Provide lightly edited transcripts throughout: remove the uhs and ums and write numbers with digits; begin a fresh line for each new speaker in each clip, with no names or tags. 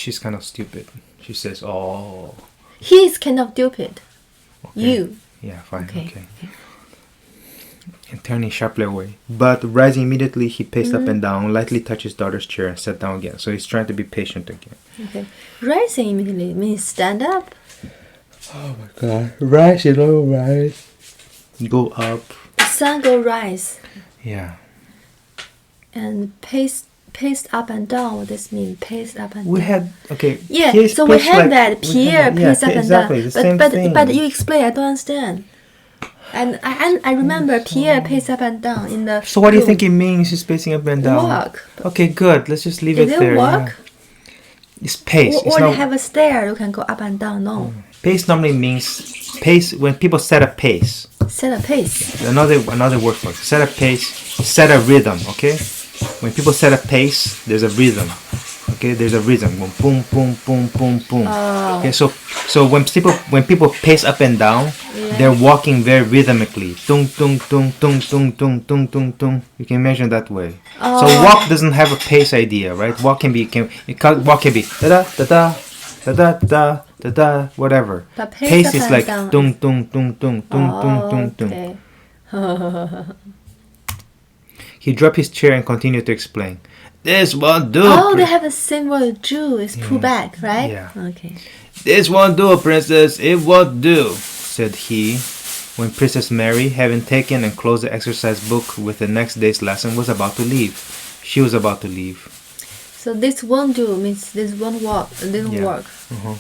she's kind of stupid. She says, "Oh."
He's kind of stupid.
Okay.
You.
Yeah, fine.
Okay.
And turning sharply away. But rising immediately, he paced up and down, lightly touched his daughter's chair, and sat down again. So he's trying to be patient again.
Okay. Rising immediately means stand up.
Oh my God! Rise, rise. Go up.
The sun go rise.
Yeah.
And paced up and down. What does this mean? Paced up and down.
We had
Yeah.
Pierre's
So we
paced
had that. Pierre paced up and
exactly,
down.
the same thing.
But you explain. I don't understand. And I remember Pierre paced up and down in the.
So what do you
room.
think it means? He's pacing up and down.
Walk.
Okay, good. Let's just leave
Is
it
it
there.
walk?
Yeah. It's pace.
Or they have a stair. You can go up and down. No.
Pace normally means pace when people set a pace.
Set a pace.
Another word for it. Set a pace. Set a rhythm. Okay. When people set a pace, there's a rhythm. Okay, there's a rhythm. Boom, boom, boom, boom, boom.
Oh.
Okay, so when people pace up and down, they're walking very rhythmically. Tung, tung, tung, tung, tung, tung, tung, tung, tung. You can imagine that way.
Oh.
So walk doesn't have a pace idea, right? Walk can be walk can be da da da da da da da da whatever.
But
Pace is like
down.
tung, tung, tung, tung, tung, tung, tung, tung.
Okay.
He dropped his chair and continued to explain. This won't do.
Oh, they have the same word. Jew is pull back, right?
Yeah.
Okay.
This won't do, princess. It won't do, said he, when Princess Mary, having taken and closed the exercise book with the next day's lesson, was about to leave. She was about to leave.
So this won't do means this won't work. Didn't work.
Uh-huh.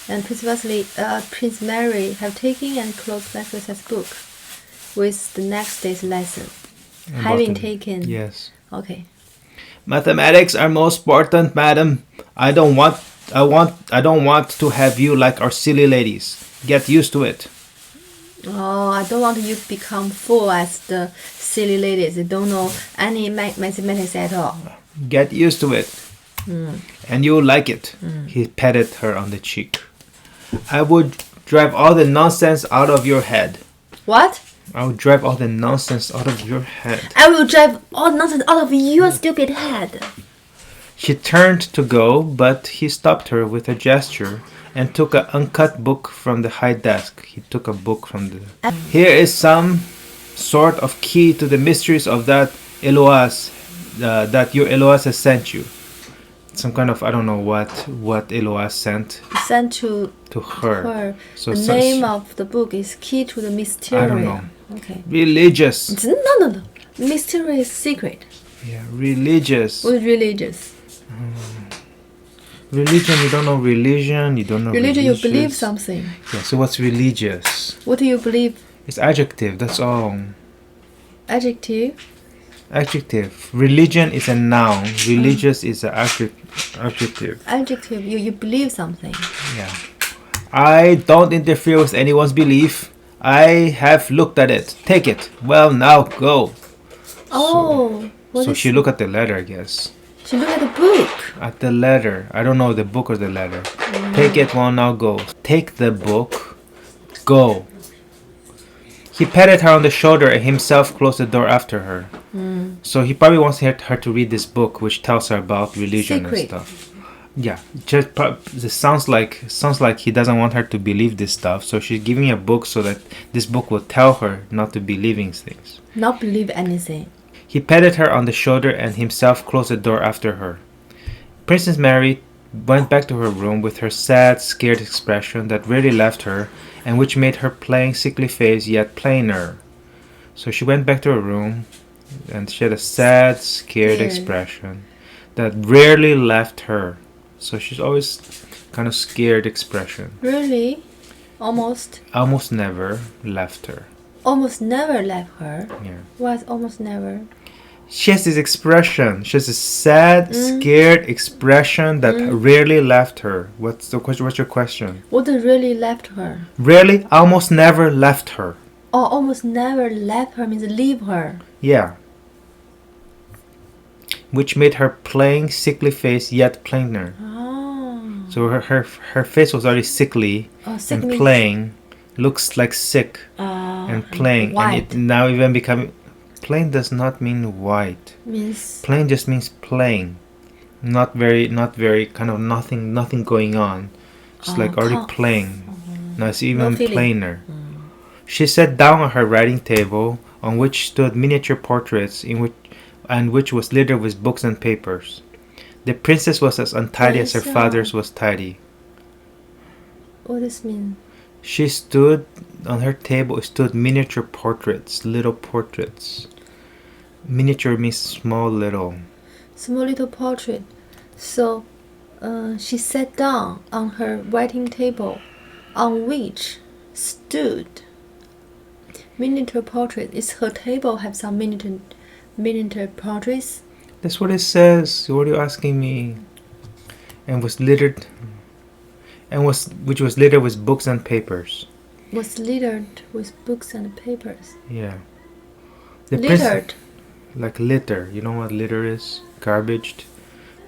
And Prince Mary have taken and closed the exercise book with the next day's lesson. Having taken.
Yes.
Okay.
Mathematics are most important, madam. I don't want to have you like our silly ladies. Get used to it.
Oh, I don't want you to become fool as the silly ladies. They don't know any mathematics at all.
Get used to it. And you'll like it. He patted her on the cheek. I would drive all the nonsense out of your head.
What?
I will drive all the nonsense out of your head.
I will drive all nonsense out of your stupid head.
She turned to go, but he stopped her with a gesture and took an uncut book from the high desk. He took a book from the... Here is some sort of key to the mysteries of that Eloise, that your Eloise has sent you. Some kind of, I don't know what Eloise sent.
Sent to
her. So
the name of the book is Key to the Mysterium.
I don't know.
Okay.
Religious.
No. Mysterious secret.
Yeah, religious.
What is religious?
Religion, you don't know religion, you don't know
religion.
Religious.
You believe something.
Yeah, so what's religious?
What do you believe?
It's adjective, that's all.
Adjective?
Adjective. Religion is a noun. Religious is an adjective.
Adjective. You believe something.
Yeah. I don't interfere with anyone's belief. I have looked at it. Take it. Well, now go.
Oh.
So she looked at the letter, I guess.
She looked at the book.
At the letter. I don't know the book or the letter. Take it. Well, now go. Take the book. Go. He patted her on the shoulder and himself closed the door after her. So he probably wants her to read this book, which tells her about religion and stuff. Yeah, it sounds like he doesn't want her to believe this stuff. So she's giving a book so that this book will tell her not to believe things.
Not believe anything.
He patted her on the shoulder and himself closed the door after her. Princess Mary went back to her room with her sad, scared expression that rarely left her, and which made her plain, sickly face yet plainer. So she went back to her room, and she had a sad, scared expression that rarely left her. So she's always kind of scared expression.
Really? Almost?
Almost never left her.
Almost never left her?
Yeah.
What? Almost never?
She has this expression. She has a sad, scared expression that rarely left her. What's the question? What's your question?
What really left her?
Rarely, almost never left her.
Oh, almost never left her means leave her.
Yeah. Which made her plain, sickly face yet plainer.
Oh.
So her face was already sickly and plain. Looks like sick and plain.
White.
And it now even becoming... Plain does not mean white.
Means...
Plain just means plain. Not very kind of nothing going on. Just like already
calm.
plain. Now it's even
No feeling.
plainer. She sat down on her writing table, on which stood miniature portraits which was littered with books and papers. The princess was as untidy as her father's was tidy.
What does this mean?
She stood on her table. Stood miniature portraits, little portraits. Miniature means small, little.
Small little portrait. So, she sat down on her writing table, on which stood miniature portrait. Is her table have some miniature portraits?
That's what it says. What are you asking me? And was littered, which was littered with books and papers.
Was littered with books and papers.
Yeah.
Littered.
Like litter. You know what litter is? Garbaged.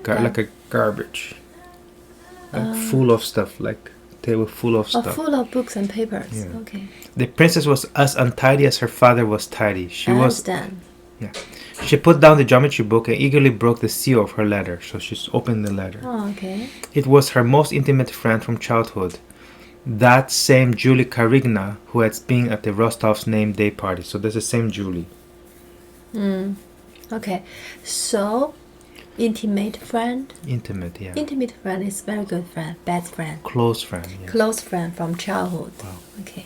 Like a garbage. Like full of stuff. Like table full of stuff.
Full of books and papers.
Yeah.
Okay.
The princess was as untidy as her father was tidy.
I understand.
She put down the geometry book and eagerly broke the seal of her letter. So she's opened the letter.
Oh, okay.
It was her most intimate friend from childhood. That same Julie Karigna who had been at the Rostov's name day party. So that's the same Julie.
Okay. So, intimate friend.
Intimate, yeah.
Intimate friend is very good friend, best friend.
Close friend, yeah.
Close friend from childhood.
Wow.
Okay.